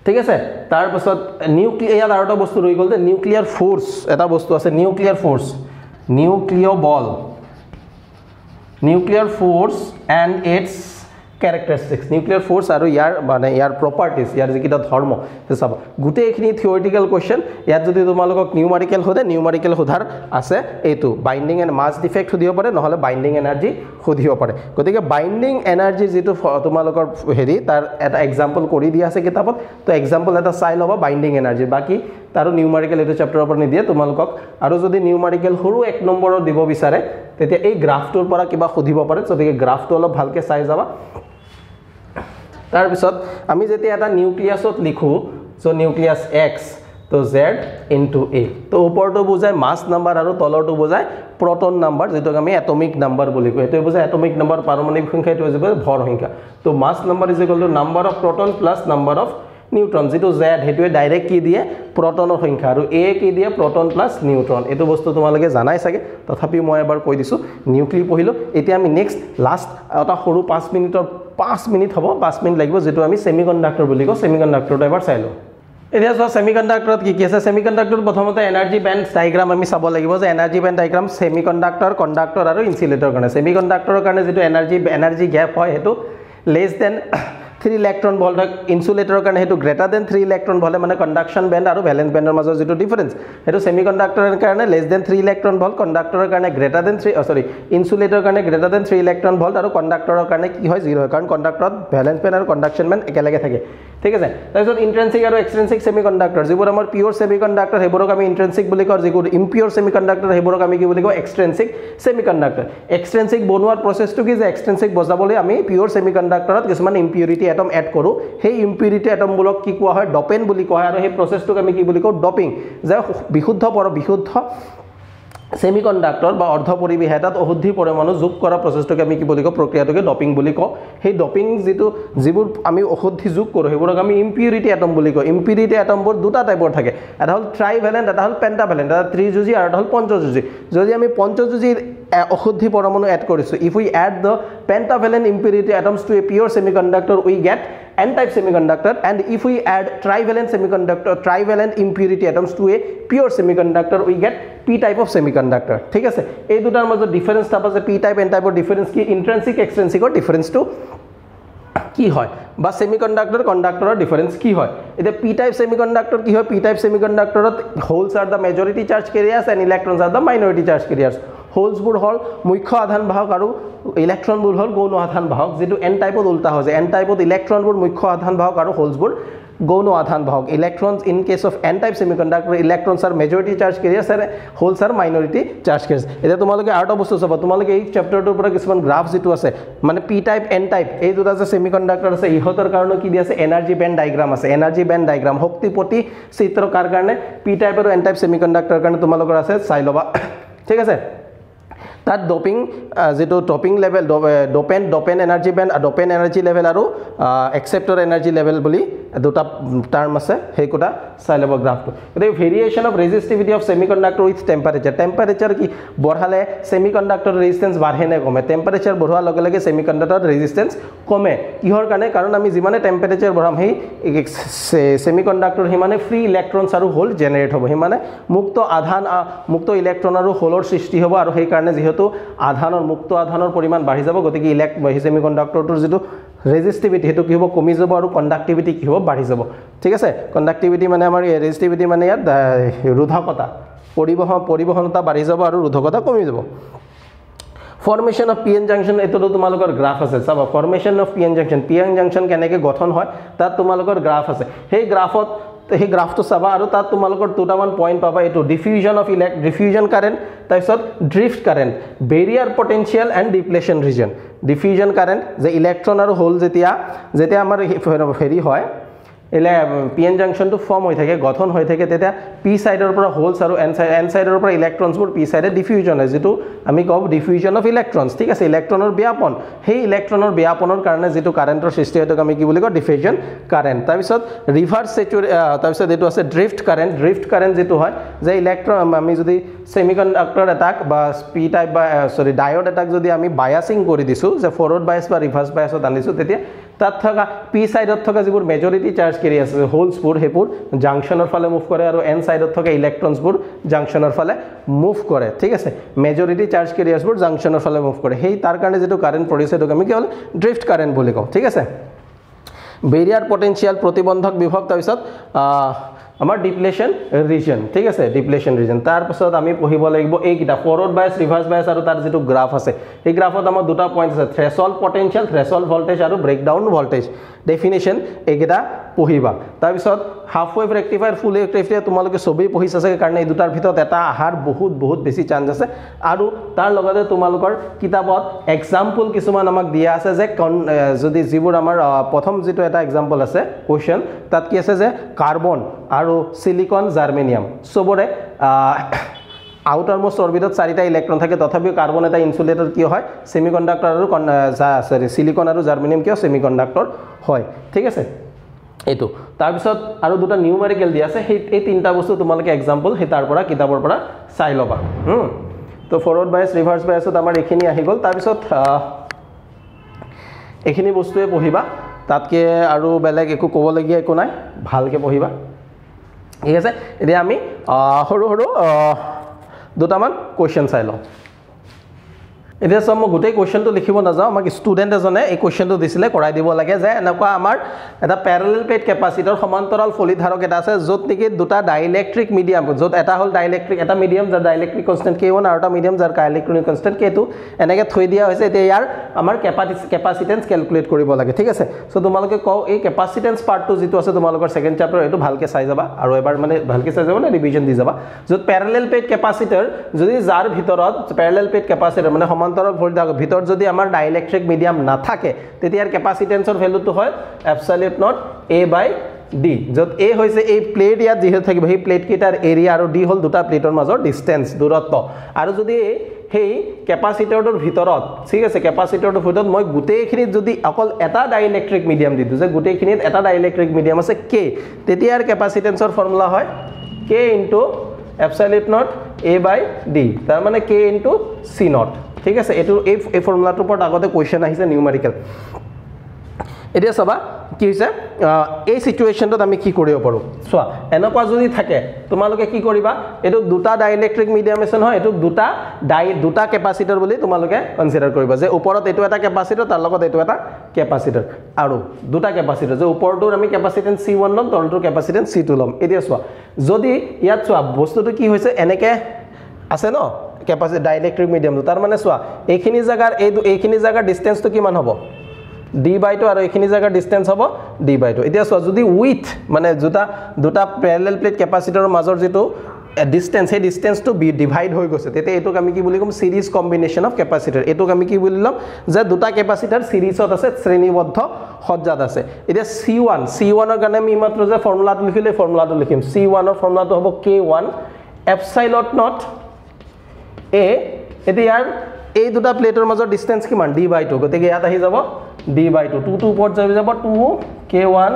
ঠিক আছে তাৰ পাছত নিউক্লিয়াৰ আৰু এটা বস্তু ৰৈ গল যে নিউক্লিয়াৰ ফোৰ্স এটা বস্তু আছে nuclear force and it's characteristics nuclear force আৰু ইয়াৰ properties ইয়াৰ যিকিটা ধৰ্ম চাব গুটেইখিনি থিওৰিটিক্যাল কোৱেশ্চন ইয়াত যদি তোমালোকক নিউমাৰিক্যাল সোধাৰ আছে এইটো বাইন্ডিং এণ্ড মাছ ডিফেক্ট সুধিব পাৰে নহলে বাইন্ডিং এনাৰ্জি সুধিব পাৰে গতিকে বাইন্ডিং এনাৰ্জি যেটো তোমালোকৰ হেৰি তাৰ এটা এক্সাম্পল কৰি দিয়া আছে কিতাপত তো এক্সাম্পল এটা চাই লবা বাইন্ডিং এনাৰ্জি বাকি তাৰো নিউমাৰিক্যাল এটো চেপ্টাৰৰ পৰা নিদিয়ে তোমালোকক আৰু যদি নিউমাৰিক্যাল সৰু এক নম্বৰৰ দিব বিচাৰে তেতিয়া এই গ্ৰাফটোৰ পৰা কিবা সুধিব পাৰে গতিকে গ্ৰাফটো অলপ ভালকে চাই যাবা তাৰ পিছত আমি যেতিয়া এটা নিউক্লিয়াছত লিখো সো নিউক্লিয়াছ x তো z into a তো ওপৰটো বুজায় মাছ নাম্বাৰ আৰু তলৰটো বুজায় প্ৰটন নাম্বাৰ যেটোক আমি এটমিক নাম্বাৰ বুলি কওঁ এটো বুজায় এটমিক নাম্বাৰ পাৰমাণবিক সংখ্যা এটো বুজায় ভৰ সংখ্যা তো mass number is equal to number of proton plus number of neutron যেটো z হেতুৱে ডাইৰেক্ট কি দিয়ে প্ৰটনৰ সংখ্যা আৰু a কি দিয়ে প্ৰটন প্লাস নিউট্ৰন এটো বস্তু তোমালোকে জানাই সাগে তথাপি মই এবাৰ কৈ দিছো নিউক্লিয়াৰ পঢ়িলো এতিয়া আমি নেক্সট লাষ্ট এটা সৰু 5 মিনিটৰ 5 মিনিট হ'ব 5 মিনিট লাগিব যেটো আমি সেমিকন্ডাক্টৰ বুলি কওঁ সেমিকন্ডাক্টৰটো এবাৰ চাই লওঁ এতিয়া সব সেমিকন্ডাক্টৰত কি আছে সেমিকন্ডাক্টৰ প্ৰথমতে এনাৰ্জি বেন্ড ডায়াগ্ৰাম আমি চাব লাগিব যে energy band diagram semiconductor conductor আৰু ইনসুলেটৰৰ কাৰণে সেমিকন্ডাক্টৰৰ কাৰণে যেটো এনাৰ্জি গ্যাপ হয় হেতু লেস দেন 3 ইলেক্ট্ৰন ভোল্ট ইনসুলেটৰৰ কাৰণে হেতু গ্ৰেটাৰ দেন 3 ইলেক্ট্ৰন ভোল্ট মানে কন্ডাকশন বেন্ড আৰু ভ্যালেন্স বেন্ডৰ মাজৰ যেটো ডিফাৰেন্স হেতু সেমিকন্ডাক্টৰৰ কাৰণে লেস দেন 3 ইলেক্ট্ৰন ভোল্ট কন্ডাক্টৰৰ কাৰণে গ্ৰেটাৰ দেন 3 ইনসুলেটৰৰ কাৰণে গ্ৰেটাৰ দেন 3 ইলেক্ট্ৰন ভোল্ট আৰু কন্ডাক্টৰৰ কাৰণে কি হয় 0 হয় কাৰণ কন্ডাক্টৰত ভ্যালেন্স বেন্ড আৰু কন্ডাকশন বেন্ড একেলগে থাকে ঠিক আছে তাৰপিছত ইন্ট্ৰিনসিক আৰু এক্সট্ৰিনসিক সেমিকন্ডাক্টৰ যিবোৰ আমাৰ পিওৰ সেমিকন্ডাক্টৰ হেবোৰক আমি ইন্ট্ৰিনসিক বুলি কওঁ যিবোৰ ইম্পিওৰ সেমিকন্ডাক্টৰ হেবোৰক আমি কি বুলি কওঁ এক্সট্ৰিনসিক সেমিকন্ডাক্টৰ এক্সট্ৰিনসিক বনোৱাৰ প্ৰসেছটো কি যে এক্সট্ৰিনসিক বজাবলৈ আমি পিওৰ সেমিকন্ডাক্টৰত কিছুমান ইম্পিউৰিটি এটম এড কৰো সেই ইম্পিউৰিটি এটম বুলক কি কোৱা হয় ডপেন বুলি কোৱা হয় আৰু সেই প্ৰসেছটোক আমি কি বুলি কওঁ ডপিং যে বিশুদ্ধ সেমিকন্ডাক্টৰ বা অৰ্ধ পৰিবেশ এটাত অশুদ্ধি পৰমাণু যোগ কৰা প্ৰসেছটোকে আমি কি বুলি কওঁ প্ৰক্ৰিয়াটোকে ডপিং বুলি কওঁ সেই ডপিং যিবোৰ আমি অশুদ্ধি যোগ কৰো সেইবোৰক আমি ইম্পিউৰিটি এটম বুলি কওঁ ইম্পিউৰিটি এটমবোৰ দুটা টাইপৰ থাকে এটা হল ট্ৰাইভেলেন্ট এটা হল পেন্টাভেলেন্ট এটা ত্ৰিযুজি আৰু এটা হল পঞ্চযুজি যদি আমি পঞ্চযুজি অশুদ্ধি পৰমাণু এড কৰিছো if we add the pentavalent impurity atoms to a pure semiconductor we get n-type semiconductor and if we add trivalent impurity atoms to a pure semiconductor we get p-type of semiconductor ঠিক আছে এই দুটাৰ মাজত difference থাকা যে p-type n-type ৰ difference কি ইন্ট্ৰিনসিক এক্সট্ৰিনসিকৰ ডিফাৰেন্সটো কি হয় বা সেমিকন্ডাক্টৰ কন্ডাক্টৰৰ ডিফাৰেন্স কি হয় এটা p-type semiconductor কি হয় p-type semiconductorত holes are the majority charge carriers and electrons are the minority charge carriers holes বুৰ হল মুখ্য আধান বাহক আৰু ইলেক্ট্ৰন বুৰ হল গৌণ আধান বাহক যেটো n টাইপত উল্টা হয় যে n টাইপত ইলেক্ট্ৰন বুৰ মুখ্য আধান বাহক আৰু হোলস বুৰ গৌণ আধান বাহক electrons in case of n type semiconductor electrons are majority charge carriers and holes are minority charge carriers এটা তোমালোকে আউট বস্তু চাবা তোমালোকে এই চ্যাপ্টাৰটোৰ পৰা কিছুমান গ্ৰাফ যেটো আছে মানে p টাইপ n টাইপ এই দুটা যে সেমিকন্ডাক্টৰ আছে ইহতৰ কাৰণে কি দিয়া আছে এনাৰ্জি বেন্ড ডায়াগ্ৰাম আছে এনাৰ্জি বেন্ড ডায়াগ্ৰাম শক্তি প্ৰতি চিত্ৰকাৰ কাৰণে p টাইপ আৰু n টাইপ সেমিকন্ডাক্টৰ কাৰণে তোমালোকৰ আছে চাই লবা ঠিক আছে তাত ডপিং যেটো doping level dopant energy band dopant energy level আৰু এক্সেপ্টৰ এনাৰ্জি লেভেল বুলি দুটা টাৰ্ম আছে হেকুটা চাই লব গ্ৰাফটো গতে ভেৰিয়েশন of ৰেজিস্টিভিটি of semiconductor with temperature কি বঢ়ালে সেমিকন্ডাক্টৰ ৰেজিস্ট্যান্স বাঢ়ে নে কমে টেম্পাৰেচাৰ বঢ়োৱাৰ লগে লগে সেমিকন্ডাক্টৰ ৰেজিস্ট্যান্স কমে কিহৰ কাৰণে কাৰণ আমি যিমানে টেম্পাৰেচাৰ বঢ়াম হে সেমিকন্ডাক্টৰ হিমানে ফ্ৰী ইলেক্ট্ৰনছ আৰু হোল জেনাৰেট হ'ব হিমানে মুক্ত ইলেক্ট্ৰন আৰু হোলৰ সৃষ্টি হ'ব আৰু সেই কাৰণে যেহেতু আধানৰ মুক্ত আধানৰ পৰিমাণ বাঢ়ি যাব গতিকে সেমিকন্ডাক্টৰটোৰ যেটো ৰেজিস্টিভিটি হেতু কি হ'ব কমি যাব আৰু কণ্ডাক্টিভিটি কি হ'ব বাঢ়ি যাব ঠিক আছে কণ্ডাক্টিভিটি মানে আমাৰ ৰেজিস্টিভিটি মানে ইয়াত ৰোধকতা পৰিবহনতা বাঢ়ি যাব আৰু ৰোধকতা কমি যাব ফৰ্মেশন অফ পিএন জাংশন এটো তোমালোকৰ গ্ৰাফ আছে চাব ফৰ্মেশন অফ পিএন জাংশন কেনেকৈ গঠন হয় তাত তোমালোকৰ গ্ৰাফ আছে সেই গ্ৰাফটো চাবা আৰু তাত তোমালোকৰ দুটামান পইণ্ট পাবা এটো ডিফিউজন কাৰেন্ট তাৰপিছত drift current barrier potential and depletion region diffusion current যে ইলেক্ট্ৰন আৰু হোল যেতিয়া আমাৰ হেৰি হয় এলে পিএন জাংশনটো ফৰ্ম হৈ থাকে গঠন হৈ থাকে তেতিয়া পি সাইডৰ পৰা হোলস আৰু এন সাইডৰ পৰা ইলেক্ট্ৰনছবোৰ পি সাইডে ডিফিউজন হয় যেটো আমি কও ডিফিউজন অফ ইলেক্ট্ৰনছ ঠিক আছে ইলেক্ট্ৰনৰ ব্যাপন সেই ইলেক্ট্ৰনৰ ব্যাপনৰ কাৰণে যেটো কাৰেন্টৰ সৃষ্টি হয় আমি কি বুলি কও ডিফিউজন কাৰেন্ট তাৰপিছত ৰিভাৰ্স তাৰপিছত এটো আছে ড্ৰিফট কাৰেন্ট যেটো হয় যে ইলেক্ট্ৰন আমি যদি সেমিকন্ডাক্টৰ এটাক বা পি টাইপ বা সৰি ডায়োড এটাক যদি আমি বায়াসিং কৰি দিছো যে ফৰৱাৰ্ড বায়াস বা ৰিভাৰ্স বায়াসত আনিছো তেতিয়া তাত থকা পি সাইডত থকা যিবোৰ মেজৰিটি চাৰ্জ কেৰি আছে হোলছবোৰ হেপুৰ জাংশনৰ ফালে মুভ কৰে আৰু এন সাইডত থকা ইলেক্ট্ৰনছবোৰ জাংশনৰ ফালে মুভ কৰে ঠিক আছে মেজৰিটি চাৰ্জ কেৰিয়াৰ্ছবোৰ জাংশনৰ ফালে মুভ কৰে সেই তাৰ কাৰণে যেটো কাৰেন্ট পৰিছে তো আমি কেৱল ড্ৰিফট কাৰেন্ট বুলি কওঁ ঠিক আছে বেৰিয়াৰ পটেনশিয়াল প্ৰতিবন্ধক বিভৱ তাৰপিছত আমাৰ ডিপ্লেশন ৰিজন ঠিক আছে ডিপ্লেশন ৰিজন তাৰ পাছত আমি পঢ়িব লাগিব এই কিটা ফৰৱাৰ্ড বায়াস ৰিভাৰ্স বায়াস আৰু তাৰ যেটো গ্ৰাফ আছে এই গ্ৰাফত আমাৰ দুটা পইণ্ট আছে থ্ৰেশহোল্ড পটেনশিয়াল থ্ৰেশহোল্ড ভোল্টেজ আৰু ব্ৰেকডাউন ভোল্টেজ ডেফিনিশন এইকেইটা পঢ়িবা তাৰ পিছত হাফ ওয়েভ ৰেক্টিফায়াৰ ফুল ওয়েভ ৰেক্টিফায়াৰ তোমালোকে সবেই পঢ়িছা আছে কাৰণ এই দুটাৰ ভিতৰত এটা আহাৰ বহুত বেছি চান্স আছে আৰু তাৰ লগতে তোমালোকৰ কিতাপত এক্সাম্পল কিছুমান আমাক দিয়া আছে যে যদি যিবোৰ আমাৰ প্ৰথম যেটো এটা এক্সাম্পল আছে কোৱেশ্চন তাত কি আছে যে কাৰ্বন আৰু সিলিকন জাৰ্মেনিয়াম সবৰে আউটাৰ মোস্ট অৰবিটত চাৰিটা ইলেক্ট্ৰন থাকে তথাপিও কাৰ্বন এটা ইনসুলেটৰ কি হয় সেমিকন্ডাক্টৰ আৰু সিলিকন আৰু জাৰ্মেনিয়াম কিয় সেমিকন্ডাক্টৰ হয় ঠিক আছে এটো তাৰ পিছত আৰু দুটা নিউমেৰিকেল দিয়া আছে এই তিনটা বস্তু তোমালোকে এক্সাম্পল হে তাৰ পৰা কিতাপৰ পৰা চাই লবা তো ফৰৱাৰ্ড বায়াস ৰিভাৰ্স বায়াসত আমাৰ এখিনি আহি গল তাৰ পিছত এখিনি বস্তুৱে পঢ়িবা তাতকে আৰু বেলেগ একো ক'বলগীয়া একো নাই ভালকে পঢ়িবা ঠিক আছে এতিয়া আমি হৰু দুটামান কোৱেশ্চন চাই লওঁ এতিয়া সব মই গোটেই কোৱেশ্চনটো লিখিব নাযাওঁ আমাক ষ্টুডেন্ট এজনে এই কোৱেশ্চনটো দিছিলে কৰাই দিব লাগে যে এনেকুৱা আমাৰ এটা প্যাৰেলাল প্লেট কেপাসিটৰ সমান্তৰাল ফলিধাৰক এটা আছে য'ত নেকি দুটা ডাইইলেক্ট্ৰিক মিডিয়াম য'ত এটা হল ডাইইলেক্ট্ৰিক এটা মিডিয়াম যাৰ ডাইইলেক্ট্ৰিক কনস্ট্যান্ট K1 আৰু এটা মিডিয়াম যাৰ ইলেক্ট্ৰনিক কনস্ট্যান্ট K2 এনেকে থৈ দিয়া হৈছে এতিয়া ইয়াৰ আমাৰ কেপাসিটেন্স ক্যালকুলেট কৰিব লাগে ঠিক আছে সো তোমালোকে কও এই কেপাসিটেন্স পাৰ্টটো যেটো আছে তোমালোকৰ সেকেন্ড চ্যাপ্টাৰ এটো ভালকে চাই যাবা আৰু এবাৰ মানে ভালকে চাই যাবা না ৰিভিজন দি যাবা য'ত প্যাৰেলাল প্লেট কেপাসিটৰ যদি যাৰ ভিতৰত প্যাৰেলাল প্লেট কেপাসিটৰ মানে সমান্তৰাল ফলিধাৰক ভিতৰত যদি আমাৰ ডাইইলেক্ট্ৰিক মিডিয়াম নাথাকে তেতিয়াৰ কেপাসিটেন্সৰ ভ্যালুটো হয় এপসাইলন নট A/d যত A হৈছে এই প্লেট ইয়াত যেহেতু থাকিব সেই প্লেট কেটাৰ এৰিয়া আৰু d হল দুটা প্লেটৰ মাজৰ ডিসটেন্স দূৰত্ব আৰু যদি সেই কেপাসিটৰটোৰ ভিতৰত ঠিক আছে কেপাসিটৰটোৰ ভিতৰত মই গুটেইখিনিত যদি অকল এটা ডাইইলেক্ট্ৰিক মিডিয়াম দিটো যে গুটেইখিনিত এটা ডাইইলেক্ট্ৰিক মিডিয়াম আছে k তেতিয়াৰ কেপাসিটেন্সৰ ফৰ্মুলা হয় k * এপসাইলন নট A/d তাৰ মানে k * c নট ঠিক আছে এটো এই ফৰ্মুলাটোৰ ওপৰত আগতে কোৱেশ্চন আহিছে নিউমেৰিকেল এতিয়া সবা কি হৈছে এই সিচুৱেশনটোত আমি কি কৰিব পাৰো সোৱা এনেকুৱা যদি থাকে তোমালোকে কি কৰিবা এটো দুটা ডাইইলেক্ট্ৰিক মিডিয়ামেশন হয় এটো দুটা কেপাসিটৰ বুলি তোমালোকে কনসিডাৰ কৰিবা যে ওপৰত এটো এটা কেপাসিটৰ তাৰ লগত এটো এটা কেপাসিটৰ আৰু দুটা কেপাসিটৰ যে ওপৰটোৰ আমি কেপাসিটেন্স C1 লম তলটোৰ কেপাসিটেন্স C2 লম এতিয়া সোৱা যদি ইয়াত সোৱা বস্তুটো কি হৈছে এনেকে আছে ন কেপাসিটি ডাইইলেক্ট্ৰিক মিডিয়াম তাৰ মানে সোৱা এইখিনি জাগাৰ ডিসটেন্সটো কিমান হ'ব d/2 আৰু এইখিনি জাগাৰ ডিসটেন্স হ'ব d/2 এতিয়া সোৱা যদি উইথ মানে দুটা প্যাৰেলাল প্লেট কেপাসিটৰৰ মাজৰ যেটো ডিসটেন্স সেই ডিসটেন্সটো ডিভাইড হৈ গৈছে তেতিয়া এটোক আমি কি বুলি কম সিৰিজ কম্বিনেশন অফ কেপাসিটৰ এটোক আমি কি বুলি লম যে দুটা কেপাসিটৰ সিৰিজত আছে শ্ৰেণীবদ্ধ সজ্জাত আছে এতিয়া C1 ৰ কাৰণে আমি মাত্ৰ যে ফৰ্মুলাটো লিখিলে ফৰ্মুলাটো লিখিম C1 ৰ ফৰ্মুলাটো হ'ব K1 এপসাইলন নট A এতিয়া ইয়াৰ এই দুটা প্লেটৰ মাজৰ ডিসটেন্স কিমান d/2 গতিকে ইয়াত আহি যাব d/2 2 2 ওপৰত যাব 2k1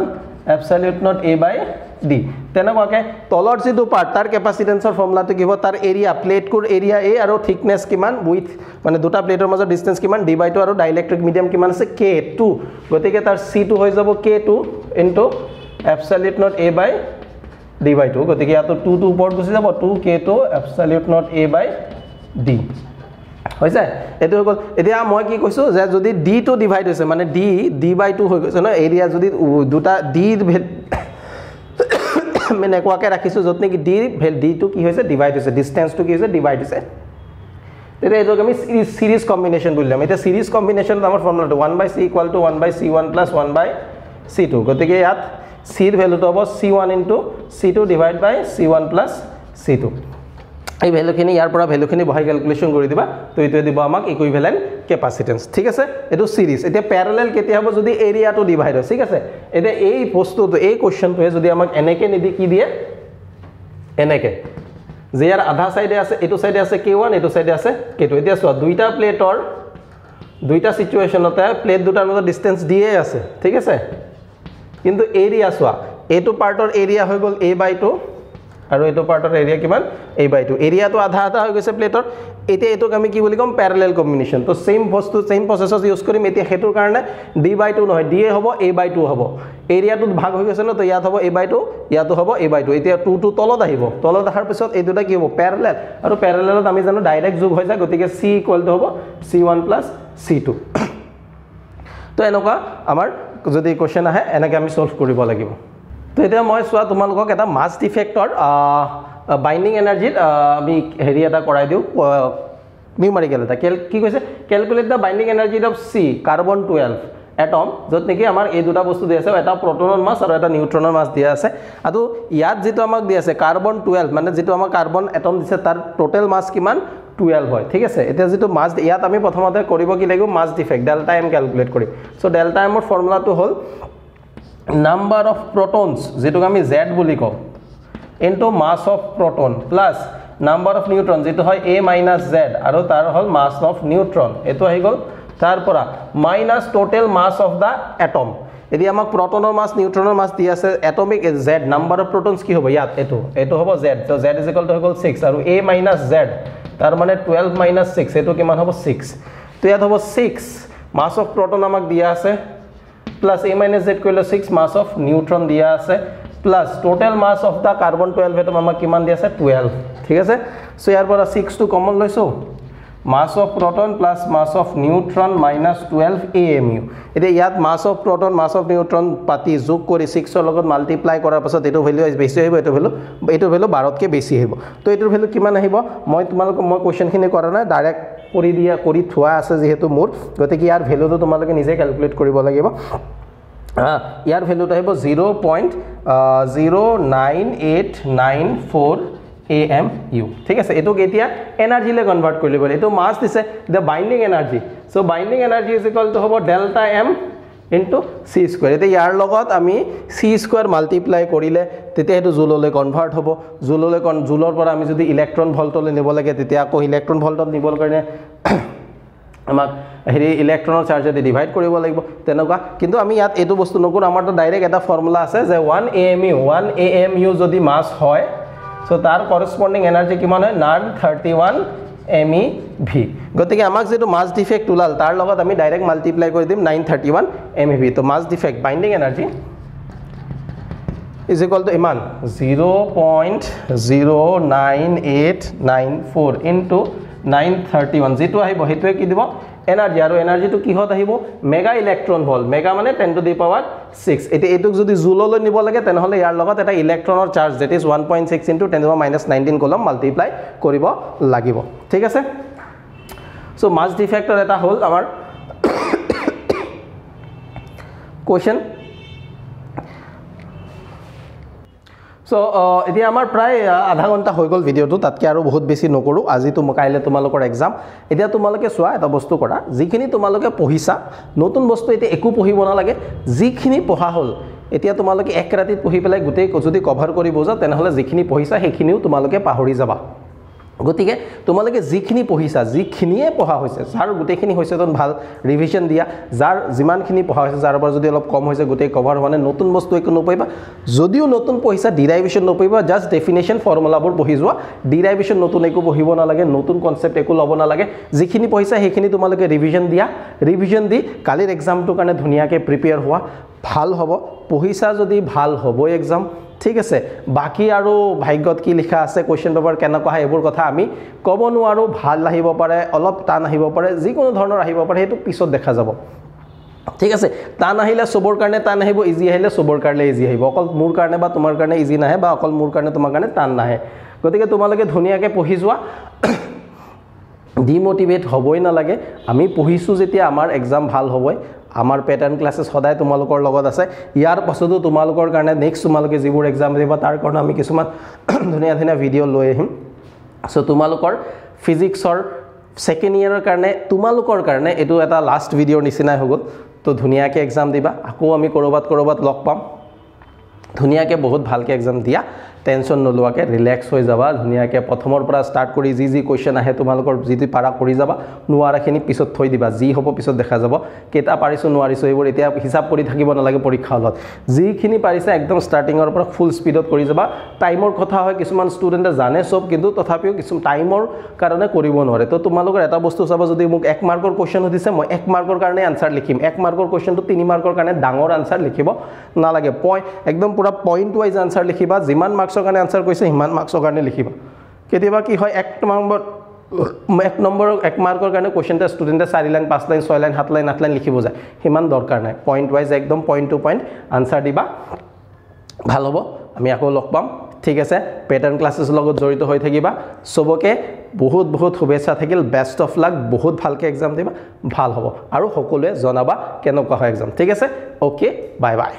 absolute not a/d তেনেকুৱাকে তলৰ যিটো পাৰ্ট তাৰ কেপাসিটেন্সৰ ফৰ্মুলাটো কি হ'ব তাৰ এৰিয়া প্লেট কোৰ এৰিয়া a আৰু থিকনেস কিমান উইথ মানে দুটা প্লেটৰ মাজৰ ডিসটেন্স কিমান d/2 আৰু ডাইইলেক্ট্ৰিক মিডিয়াম কিমান আছে k2 গতিকে তাৰ c2 হৈ যাব k2 absolute not a/d/2 গতিকে ইয়াত 2 2 ওপৰত গুচি যাব 2k2 absolute not a/d হৈছে এটো হৈ গল এতিয়া মই কি কৈছো যে যদি d টো ডিভাইড হৈছে মানে d/2 হৈ গৈছে ন এৰিয়া যদি দুটা d মানে কোৱাকে ৰাখিছো যত নেকি d টো কি হৈছে ডিভাইড হৈছে ডিসটেন্স টো কি হৈছে ডিভাইড হৈছে তেতিয়া এটো আমি সিরিজ কম্বিনেশন বললাম এটা সিরিজ কম্বিনেশন আমাৰ ফৰ্মুলাটো 1/c = 1/c1 + 1/c2 গতিকে ইয়াত c এর ভ্যালুটো হ'ব c1 * c2 / c1 + c2 এই ভ্যালুখিনি ইয়াৰ পৰা ভ্যালুখিনি বহাই ক্যালকুলেশন কৰি দিবা তো এটো দিব আমাক ইকুইভ্যালেন্ট ক্যাপাসিটেন্স ঠিক আছে এটো সিরিজ এতিয়া প্যারালাল কেতিয়া হ'ব যদি এৰিয়াটো ডিভাইড হয় ঠিক আছে এতিয়া এই বস্তুটো এই কোশ্চনটোৱে যদি আমাক এনেকে নিদি কি দিয়ে এনেকে যে ইয়াৰ আধা সাইডে আছে এটো সাইডে আছে k1 এটো সাইডে আছে k2 এতিয়া চোৱা দুইটা প্লেটৰ দুইটা সিচুৱেচনতে প্লেট দুটাৰ মাজত ডিসটেন্স দিয়ে আছে ঠিক আছে কিন্তু এৰিয়া চোৱা এটো পাৰ্টৰ এৰিয়া হৈ গল a/2 আৰু এটো পাৰ্টৰ এৰিয়া কিমান a/2 এৰিয়াটো আধা আধা হৈ গৈছে প্লেটৰ এতিয়া এটোক আমি কি বুলি কম প্যাৰালাল কম্বিনেশন তো সেম বস্তু সেম প্ৰসেসস ইউজ কৰিম এতিয়া হেতুৰ কাৰণে d/2 নহয় d হ'ব a/2 হ'ব এৰিয়াটো ভাগ হৈ গৈছে ন তো ইয়াত হ'ব a/2 ইয়াতো হ'ব a/2 এতিয়া 2 2 তলত আহিব তলত আহাৰ পিছত এই দুটা কি হ'ব প্যাৰালাল আৰু প্যাৰালালত আমি জানো ডাইৰেক্ট যোগ হৈ যায় গতিকে c = হ'ব c1 + c2 তো এনেকুৱা আমাৰ যদি কোশ্চেন আহে এনেকৈ আমি সলভ কৰিব লাগিব তো এতিয়া মই চোৱা তোমালোকক এটা মাস ডিফেক্টৰ বাইন্ডিং এনাৰ্জিত আমি হেৰি এটা কৰাই দিও নিউমেৰিকেল এটা কি কৈছে calculate the binding energy of c carbon 12 atom যত নেকি আমাৰ এই দুটা বস্তু দিয়া আছে এটা প্ৰটনৰ মাস আৰু এটা নিউট্ৰনৰ মাস দিয়া আছে আৰু ইয়াত যেটো আমাক দিয়া আছে কাৰ্বন 12 মানে যেটো আমাক কাৰ্বন এটম দিছে তাৰ টোটাল মাস কিমান 12 হয় ঠিক আছে এতিয়া যেটো মাস ইয়াত আমি প্ৰথমতে কৰিব কি লাগিব মাস ডিফেক্ট ডেল্টা m ক্যালকুলেট কৰিম সো ডেল্টা m ৰ ফৰ্মুলাটো হ'ল number of protons যেটো আমি z বুলি কম into mass of proton plus number of neutron যেটো হয় a - z আৰু তাৰ হল mass of neutron এটো আহি গল তাৰ পৰা minus total mass of the atom এতিয়া আমাক protonৰ mass neutronৰ mass দি আছে atomic z number of protons কি হ'ব ইয়াত এটো হ'ব z তো z = হৈ গল 6 আৰু a - z তাৰ মানে 12 - 6 এটো কিমান হ'ব 6 তো ইয়াত হ'ব 6 mass of proton আমাক দিয়া আছে plus a minus z কইলো 6 mass of neutron দিয়া আছে plus total mass of the carbon 12 এটো আমাক কিমান দিয়া আছে 12 ঠিক আছে সো ইয়াৰ পৰা 6 টো কমন লৈছো mass of proton plus mass of neutron minus 12 amu এতিয়া ইয়াত mass of proton mass of neutron পাতি যোগ কৰি 6 ৰ লগত মাল্টিপ্লাই কৰাৰ পাছত এটো ভ্যালু বেছি আহিব এটো ভ্যালু 12 কে বেছি আহিব তো এটোৰ ভ্যালু কিমান আহিব মই তোমালোকক মই কোশ্চেনখিনি কৰা নাই ডাইৰেক্ট কৰি থোৱা আছে যেহেতু মোৰ গতিকে ইয়াৰ ভ্যালুটো তোমালোকে নিজে ক্যালকুলেট কৰিব লাগিব ইয়াৰ ভ্যালুটো আহিব 0.09894 amu ঠিক আছে এটো কেতিয়া এনাৰ্জিলে কনভাৰ্ট কৰি লব এটো মাস দিছে the binding energy so binding energy is equal to হ'ব delta m into c square এতে ইয়াৰ লগত আমি c square মাল্টিপ্লাই কৰিলে তেতিয়া এটো জুললৈ কনভাৰ্ট হ'ব জুলৰ পৰা আমি যদি ইলেক্ট্ৰন ভল্টলৈ নিব লাগে তেতিয়া আকৌ ইলেক্ট্ৰন ভল্টত নিবৰ কাৰণে আমাক হেৰি ইলেক্ট্ৰনৰ চাৰ্জেদি ডিভাইড কৰিব লাগিব তেনেকুৱা কিন্তু আমি ইয়াত এটো বস্তু নকৰো আমাৰটো ডাইৰেক্ট এটা ফৰ্মুলা আছে যে 1 amu যদি মাস হয় সো তার করেসপন্ডিং এনার্জি কিমান হয় 931 MeV গতিকে আমাক যেটো মাস ডিফেক্ট উলাল তার লগত আমি ডাইরেক্ট মাল্টিপ্লাই কৰি দিম 931 MeV তো mass defect binding energy is equal to iman 0.09894 into 931 যেটো আহিব হেতুৱে কি দিব এনাৰ্জি আৰু এনাৰ্জিটো কিহত আহিব মেগা ইলেক্ট্ৰন ভোল্ট মেগা মানে 10 to the power 6 এতে এটুক যদি জুললৈ নিব লাগে তেনেহলে ইয়াৰ লগত এটা ইলেক্ট্ৰনৰ charge that is 1.6 into 10 to the minus 19 কলম মাল্টিপ্লাই কৰিব লাগিব ঠিক আছে সো মাস ডিফেক্টৰ এটা হল আমাৰ কোশ্চেন সো এতিয়া আমাৰ প্ৰায় আধা ঘন্টা হৈ গল ভিডিওটো তাতকে আৰু বহুত বেছি নকৰো আজি তো কাইলে তোমালোকৰ এক্সাম এতিয়া তোমালোকে সোৱা এটা বস্তু কৰা যিখিনি তোমালোকে পঢ়িছা নতুন বস্তু এতিয়া একো পঢ়িব না লাগে যিখিনি পঢ়া হল এতিয়া তোমালোকে এক ৰাতিত পঢ়ি পেলাই গুটেই যদি কভাৰ কৰিব যা তেনেহলে যিখিনি পঢ়িছা সেইখিনিও তোমালোকে পাহৰি যাবা গতিকে তোমালোকে যিখিনি পঢ়িছা যিখিনিয়ে পঢ়া হৈছে যাৰ গোটেইখিনি হৈছে তন ভাল ৰিভিজন দিয়া যাৰ যিমানখিনি পঢ়া হৈছে যাৰ পৰা যদি অলপ কম হৈছে গোটেই কভাৰ হোৱা নাই নতুন বস্তু একো নপঢ়িবা যদিও নতুন পঢ়িছা ডিৰাইভেশ্যন নপঢ়িবা জাষ্ট ডেফিনেশ্যন ফৰ্মুলাবোৰ পঢ়ি যোৱা ডিৰাইভেশ্যন নতুন একো পঢ়িব নালাগে নতুন কনচেপ্ট একো ল'ব নালাগে যিখিনি পঢ়িছা সেইখিনি তোমালোকে ৰিভিজন দিয়া ৰিভিজন দি কালিৰ এক্সামটোৰ কাৰণে ধুনীয়াকৈ প্ৰিপেয়াৰ হোৱা ভাল হ'ব পঢ়িছা যদি ভাল হ'বই এক্সাম ঠিক আছে বাকি আৰু ভাগ্যত কি লিখা আছে কোৱেশ্চন পেপাৰ কেনেকুৱা হয় এবোৰ কথা আমি ক'ব নোৱাৰো ভাল আহিব পাৰে অলপ টান আহিব পাৰে যিকোনো ধৰণৰ আহিব পাৰে হেতু পিছত দেখা যাব ঠিক আছে টান আহিলে সবৰ কাৰণে টান আহিব ইজি আহিলে সবৰ কাৰণে ইজি আহিব অকল মোৰ কাৰণে বা তোমাৰ কাৰণে ইজি নাহে বা অকল মোৰ কাৰণে তোমাৰ কাৰণে টান নাহে গতিকে তোমালোকে ধুনীয়াকৈ পঢ়ি যোৱা ডিমোটিভেট হ'বই নালাগে আমি পঢ়িছো যেতিয়া আমাৰ এক্সাম ভাল হ'বই আমাৰ প্যাটাৰ্ন ক্লাसेस সদায় তোমালোকৰ লগত আছে ইয়াৰ পাছতো তোমালোকৰ কাৰণে নেক্সট তোমালোকে যিবোৰ এক্সাম দিবা তাৰ কাৰণে আমি কিছুমান ধুনীয়া ধুনীয়া ভিডিও লৈ আহিম সো তোমালোকৰ ফিজিক্সৰ সেকেন্ড ইয়াৰৰ কাৰণে তোমালোকৰ কাৰণে এটো এটা লাষ্ট ভিডিওৰ নিচিনা হৈ গ'ল তো ধুনীয়াকৈ এক্সাম দিবা আকৌ আমি কৰবাত লগ পাম ধুনীয়াকৈ বহুত ভালকৈ এক্সাম দিয়া টেনশন নলোৱাকে ৰিলেক্স হৈ যাবা ধুনীয়াকৈ প্ৰথমৰ পৰা ষ্টাৰ্ট কৰি যি কোৱেশ্চন আহে তোমালোকৰ যি পাৰা কৰি যাবা নোৱাৰাখিনি পিছত থৈ দিবা যি হ'ব পিছত দেখা যাব কেটা পাৰিছো নোৱাৰিছো এইবোৰ এতিয়া হিচাপ কৰি থাকিব নালাগে পৰীক্ষা হলত যিখিনি পাৰিছে একদম ষ্টাৰ্টিংৰ পৰা ফুল স্পিডত কৰি যাবা টাইমৰ কথা হয় কিছুমান ষ্টুডেণ্টে জানে সব কিন্তু তথাপিও কিছু টাইমৰ কাৰণে কৰিব নোৱাৰে তো তোমালোকৰ এটা বস্তু চাবা যদি মোক 1 মাৰ্কৰ কোৱেশ্চন দিছে মই 1 মাৰ্কৰ কাৰণে আনসাৰ লিখিম 1 মাৰ্কৰ কোৱেশ্চনটো 3 মাৰ্কৰ কাৰণে ডাঙৰ আনসাৰ লিখিব নালাগে একদম পুৰা পইণ্ট ওয়াইজ আনসাৰ লিখিবা যিমান মাৰ্কছৰ কাৰণে আনসাৰ কৈছে হিমান মাৰ্কছৰ কাৰণে লিখিবা কেতিয়াবা কি হয় 1 মাৰ্কৰ কাৰণে কোৱেশ্চনটা ষ্টুডেণ্টে 4 line 5 line 6 line 7 line 8 line লিখিব যায় হিমান দৰকাৰ নাই পইণ্ট ওয়াইজ একদম পইণ্ট টু পইণ্ট আনসাৰ দিবা ভাল হ'ব আমি আকৌ লগ পাম ঠিক আছে প্যাটাৰ্ন ক্লাसेस লগত জড়িত হৈ থাকিবা সবকে বহুত শুভেচ্ছা থাকিল বেষ্ট অফ লাক বহুত ভালকে এক্সাম দিবা ভাল হ'ব আৰু সকলোৱে জনাবা কেনেকুৱা হয় এক্সাম ঠিক আছে ওকে বাই বাই